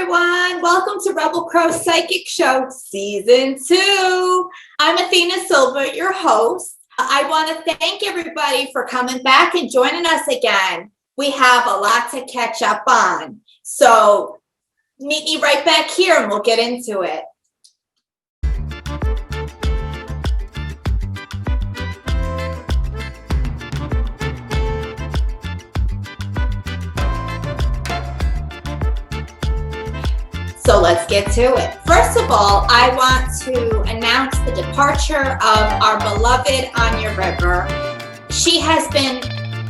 everyone. Welcome to Rebel Crow Psychic Show Season 2. I'm Athena Silver, your host. I want to thank everybody for coming back and joining us again. We have a lot to catch up on. So meet me right back here and we'll get into it. So let's get to it. First of all, I want to announce the departure of our beloved Anya River. She has been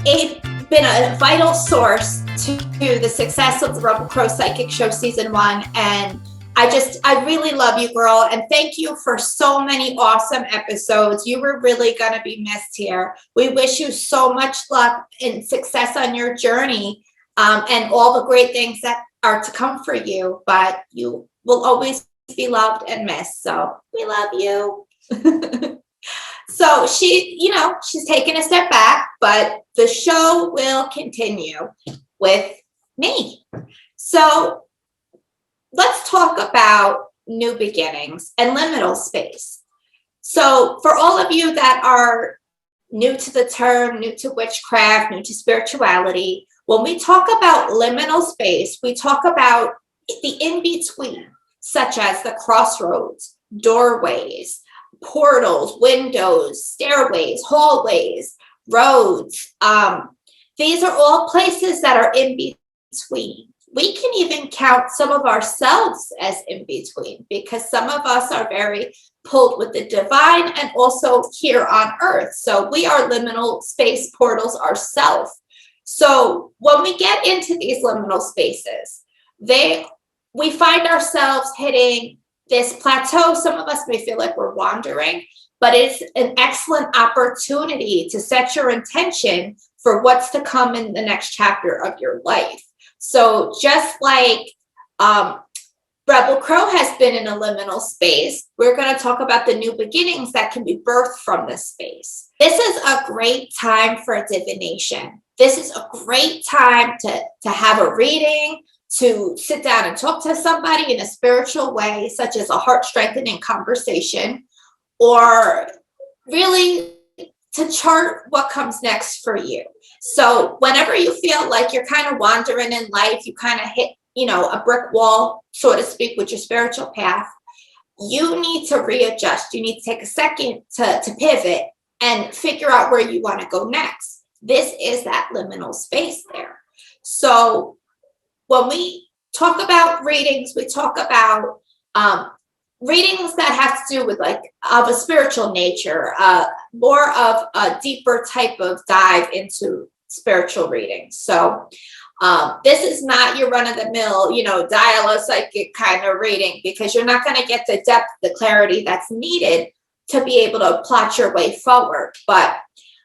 a vital source to the success of the Rebel Crow Psychic Show Season 1. And I really love you, girl. And thank you for so many awesome episodes. You were really going to be missed here. We wish you so much luck and success on your journey and all the great things that are to come for you, but you will always be loved and missed. So we love you. So she's taking a step back, but the show will continue with me. So let's talk about new beginnings and liminal space. So for all of you that are new to the term, new to witchcraft, new to spirituality, when we talk about liminal space, we talk about the in-between, such as the crossroads, doorways, portals, windows, stairways, hallways, roads. These are all places that are in between. We can even count some of ourselves as in between because some of us are very pulled with the divine and also here on earth. So we are liminal space portals ourselves. So when we get into these liminal spaces, we find ourselves hitting this plateau. Some of us may feel like we're wandering, but it's an excellent opportunity to set your intention for what's to come in the next chapter of your life. So just like Rebel Crow has been in a liminal space, we're going to talk about the new beginnings that can be birthed from this space. This is a great time for divination. This is a great time to have a reading, to sit down and talk to somebody in a spiritual way, such as a heart-strengthening conversation, or really to chart what comes next for you. So whenever you feel like you're kind of wandering in life, you kind of hit, a brick wall, so to speak, with your spiritual path, you need to readjust. You need to take a second to pivot and figure out where you want to go next. This is that liminal space there. So when we talk about readings, we talk about readings that have to do with of a spiritual nature, more of a deeper type of dive into spiritual readings. So this is not your run-of-the-mill, dial a psychic kind of reading, because you're not going to get the depth, the clarity that's needed to be able to plot your way forward. But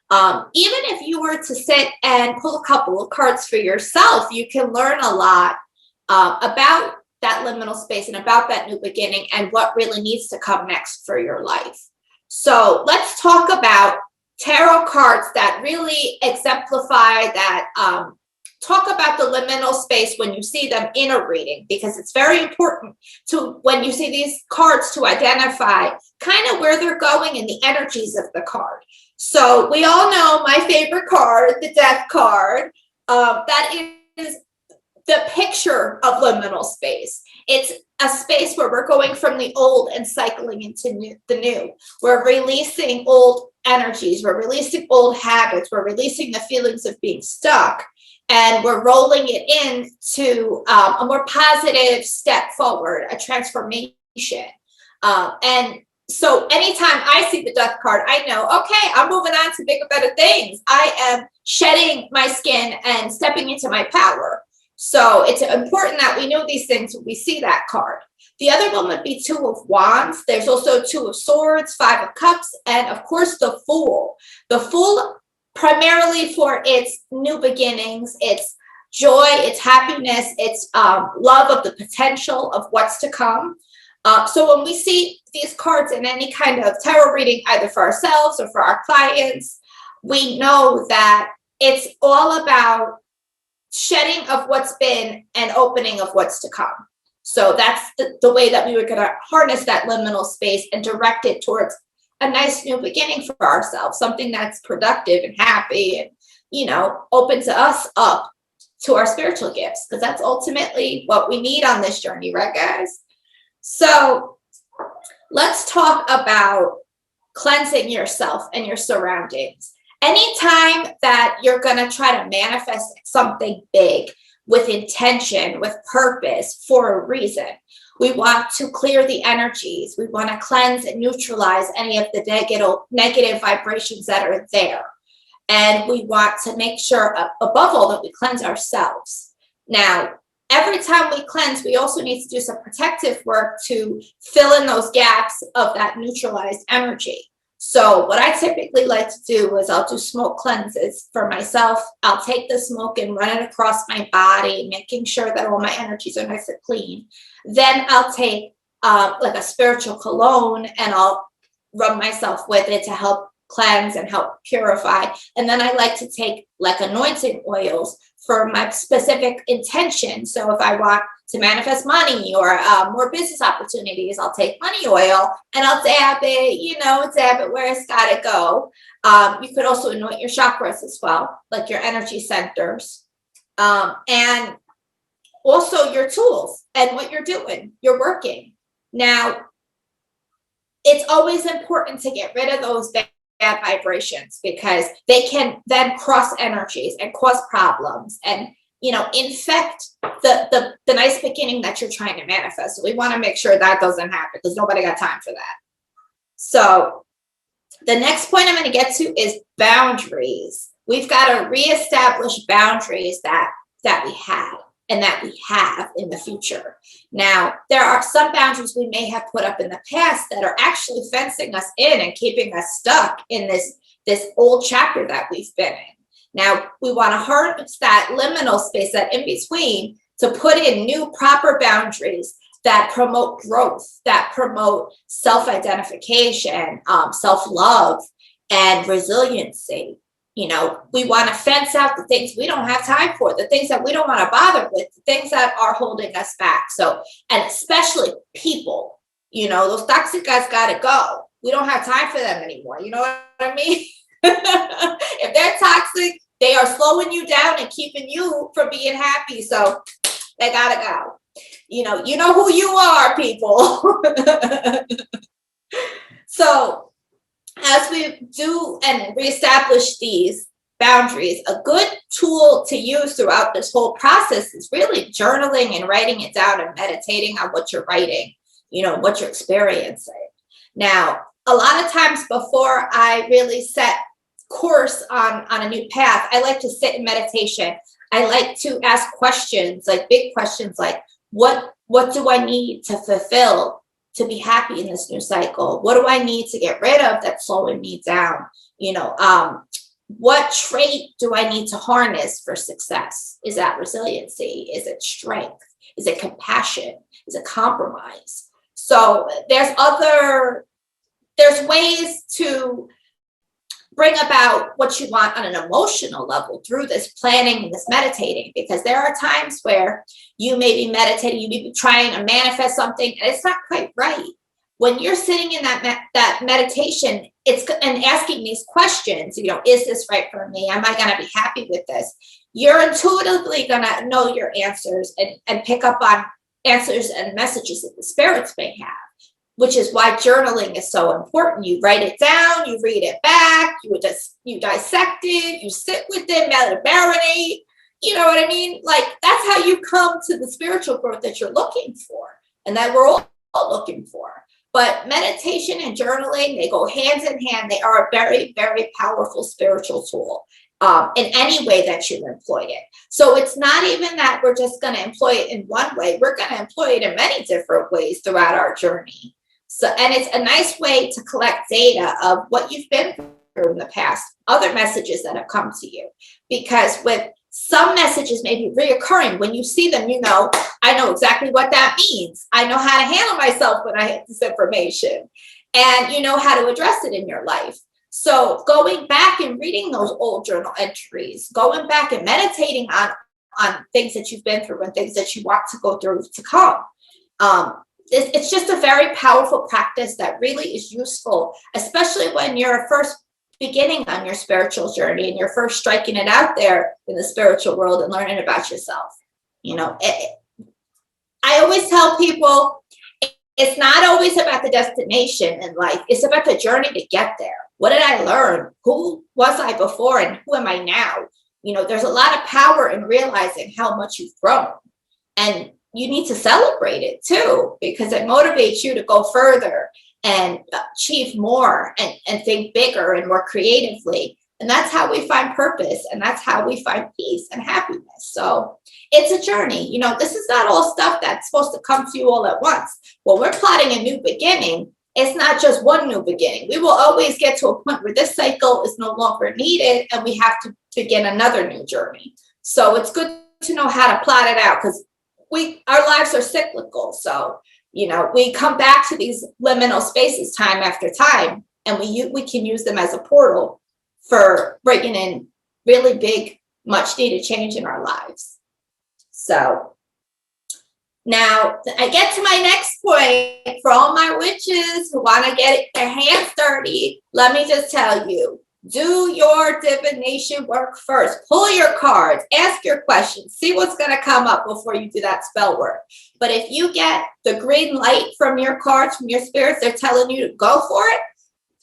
even if you were to sit and pull a couple of cards for yourself, you can learn a lot about that liminal space and about that new beginning and what really needs to come next for your life. So let's talk about tarot cards that really exemplify that, talk about the liminal space when you see them in a reading, because it's very important to, when you see these cards, to identify kind of where they're going and the energies of the card. So we all know my favorite card, the Death card. That is the picture of liminal space. It's a space where we're going from the old and cycling into the new. We're releasing old energies. We're releasing old habits. We're releasing the feelings of being stuck. And we're rolling it into a more positive step forward, a transformation. And so anytime I see the Death card, I know, okay, I'm moving on to bigger, better things. I am shedding my skin and stepping into my power. So it's important that we know these things when we see that card. The other one would be Two of Wands. There's also Two of Swords, Five of Cups, and of course the Fool. The Fool, primarily for its new beginnings, its joy, its happiness, its love of the potential of what's to come. So when we see these cards in any kind of tarot reading, either for ourselves or for our clients, we know that it's all about shedding of what's been and opening of what's to come. So that's the way that we were going to harness that liminal space and direct it towards a nice new beginning for ourselves, something that's productive and happy and, opens us up to our spiritual gifts, because that's ultimately what we need on this journey, right, guys? So let's talk about cleansing yourself and your surroundings. Anytime that you're going to try to manifest something big with intention, with purpose, for a reason, we want to clear the energies. We want to cleanse and neutralize any of the negative vibrations that are there. And we want to make sure, above all, that we cleanse ourselves. Now, every time we cleanse, we also need to do some protective work to fill in those gaps of that neutralized energy. So what I typically like to do is I'll do smoke cleanses for myself. I'll take the smoke and run it across my body, making sure that all my energies are nice and clean. Then I'll take like a spiritual cologne and I'll rub myself with it to help cleanse and help purify. And then I like to take like anointing oils for my specific intention. So if I want to manifest money or more business opportunities, I'll take money oil and I'll dab it where it's got to go. You could also anoint your chakras as well, like your energy centers, and also your tools and what you're doing, you're working. Now, it's always important to get rid of those bad vibrations, because they can then cross energies and cause problems and infect the nice beginning that you're trying to manifest. So we want to make sure that doesn't happen, because nobody got time for that. So the next point I'm going to get to is boundaries. We've got to reestablish boundaries that we had and that we have in the future. Now, there are some boundaries we may have put up in the past that are actually fencing us in and keeping us stuck in this old chapter that we've been in. Now, we want to harness that liminal space, that in between, to put in new proper boundaries that promote growth, that promote self-identification, self-love, and resiliency. We want to fence out the things we don't have time for, the things that we don't want to bother with, the things that are holding us back. So, and especially people, those toxic guys got to go. We don't have time for them anymore. You know what I mean? If they're toxic, they are slowing you down and keeping you from being happy. So they got to go. You know who you are, people. So as we do and reestablish these boundaries, a good tool to use throughout this whole process is really journaling and writing it down and meditating on what you're writing, what you're experiencing. Now, a lot of times before I really set course on a new path, I like to sit in meditation. I like to ask questions, like big questions, like what do I need to fulfill to be happy in this new cycle? What do I need to get rid of that's slowing me down? What trait do I need to harness for success? Is that resiliency? Is it strength? Is it compassion? Is it compromise? So there's ways to bring about what you want on an emotional level through this planning and this meditating, because there are times where you may be meditating, you may be trying to manifest something, and it's not quite right. When you're sitting in that meditation, and asking these questions, is this right for me? Am I going to be happy with this? You're intuitively going to know your answers and pick up on answers and messages that the spirits may have, which is why journaling is so important. You write it down, you read it back, you dissect it, you sit with it, marinate. You know what I mean? Like, that's how you come to the spiritual growth that you're looking for and that we're all looking for. But meditation and journaling, they go hand in hand. They are a very, very powerful spiritual tool in any way that you employ it. So it's not even that we're just going to employ it in one way. We're going to employ it in many different ways throughout our journey. So, and it's a nice way to collect data of what you've been through in the past, other messages that have come to you. Because with some messages may be reoccurring. When you see them, I know exactly what that means. I know how to handle myself when I get this information. And you know how to address it in your life. So going back and reading those old journal entries, going back and meditating on things that you've been through and things that you want to go through to come. It's just a very powerful practice that really is useful, especially when you're first beginning on your spiritual journey and you're first striking it out there in the spiritual world and learning about yourself. I always tell people it's not always about the destination in life. It's about the journey to get there. What did I learn? Who was I before and who am I now? There's a lot of power in realizing how much you've grown. And you need to celebrate it too, because it motivates you to go further and achieve more and think bigger and more creatively. And that's how we find purpose. And that's how we find peace and happiness. So it's a journey. This is not all stuff that's supposed to come to you all at once. When we're plotting a new beginning, it's not just one new beginning. We will always get to a point where this cycle is no longer needed and we have to begin another new journey. So it's good to know how to plot it out, because our lives are cyclical. So, we come back to these liminal spaces time after time, and we can use them as a portal for bringing in really big, much needed change in our lives. So now I get to my next point. For all my witches who want to get their hands dirty, let me just tell you, do your divination work first. Pull your cards, ask your questions, see what's going to come up before you do that spell work. But if you get the green light from your cards, from your spirits, they're telling you to go for it,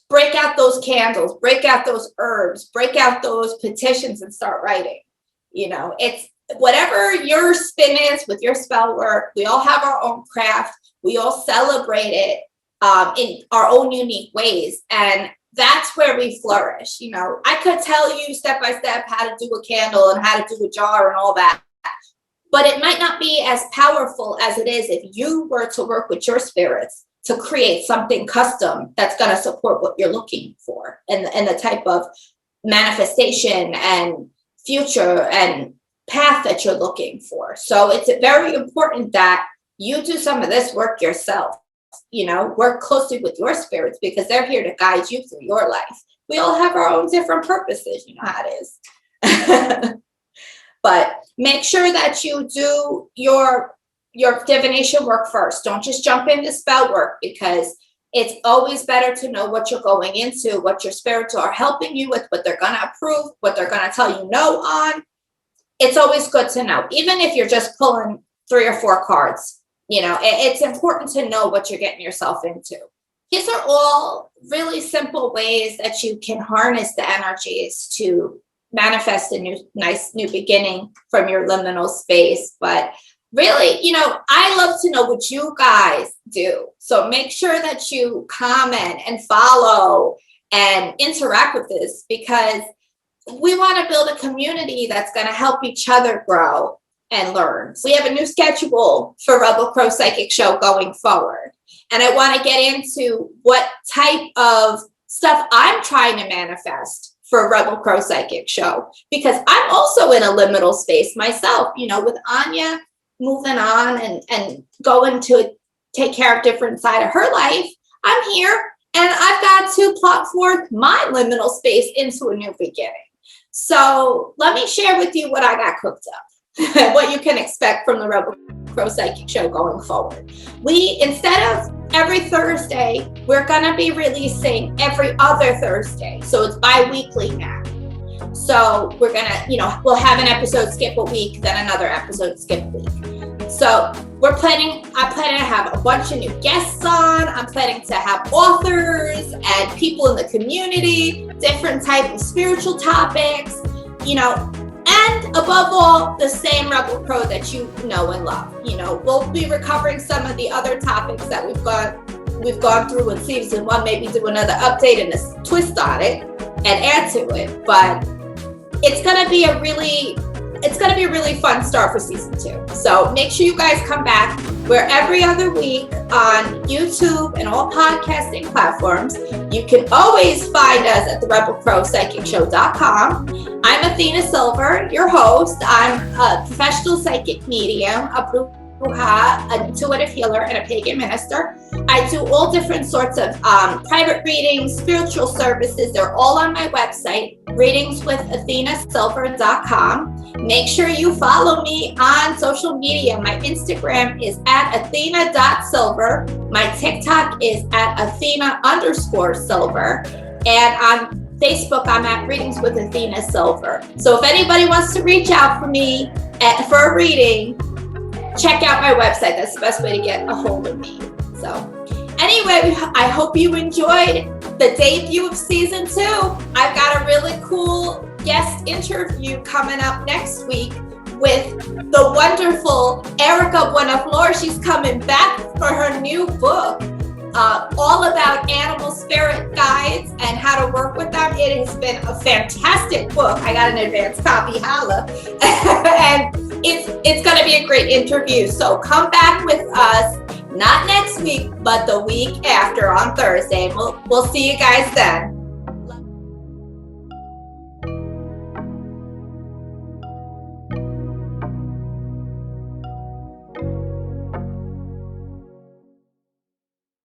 break out those candles, break out those herbs, break out those petitions and start writing. It's whatever your spin is with your spell work. We all have our own craft. We all celebrate it in our own unique ways. And that's where we flourish. I could tell you step by step how to do a candle and how to do a jar and all that, but it might not be as powerful as it is if you were to work with your spirits to create something custom that's going to support what you're looking for and the type of manifestation and future and path that you're looking for. So it's very important that you do some of this work yourself. Work closely with your spirits, because they're here to guide you through your life. We all have our own different purposes. You know how it is. But make sure that you do your divination work first. Don't just jump into spell work, because it's always better to know what you're going into, what your spirits are helping you with, what they're going to approve, what they're going to tell you no on. It's always good to know, even if you're just pulling 3 or 4 cards. It's important to know what you're getting yourself into. These are all really simple ways that you can harness the energies to manifest a nice new beginning from your liminal space. But really, I love to know what you guys do. So make sure that you comment and follow and interact with this, because we want to build a community that's going to help each other grow and learn. We have a new schedule for Rebel Crow Psychic Show going forward. And I want to get into what type of stuff I'm trying to manifest for Rebel Crow Psychic Show, because I'm also in a liminal space myself, with Anya moving on and going to take care of different side of her life. I'm here and I've got to plot forth my liminal space into a new beginning. So let me share with you what I got cooked up. What you can expect from the Rebel Crow Psychic Show going forward. Instead of every Thursday, we're going to be releasing every other Thursday. So it's bi-weekly now. So we're going to, we'll have an episode skip a week, then another episode skip a week. So I'm planning to have a bunch of new guests on. I'm planning to have authors and people in the community, different type of spiritual topics, and above all, the same Rebel Crow that you know and love. We'll be recovering some of the other topics that we've gone through in season 1, maybe do another update and a twist on it and add to it. But it's gonna be a really fun start for season 2. So make sure you guys come back. We're every other week on YouTube and all podcasting platforms. You can always find us at therebelcrowpsychicshow.com. I'm Athena Silver, your host. I'm a professional psychic medium, a bruja, an intuitive healer, and a pagan minister. I do all different sorts of private readings, spiritual services. They're all on my website, readingswithathenasilver.com. Make sure you follow me on social media. My Instagram is at athena.silver. My TikTok is at athena_silver. And on Facebook, I'm at Readings with Athena Silver. So if anybody wants to reach out for me for a reading, check out my website. That's the best way to get a hold of me. So anyway, I hope you enjoyed the debut of season 2. I've got a really cool guest interview coming up next week with the wonderful Erica Buenaflor. She's coming back for her new book, all about animal spirit guides and how to work with them. It has been a fantastic book. I got an advance copy, holla. And it's going to be a great interview. So come back with us, not next week, but the week after on Thursday. We'll see you guys then.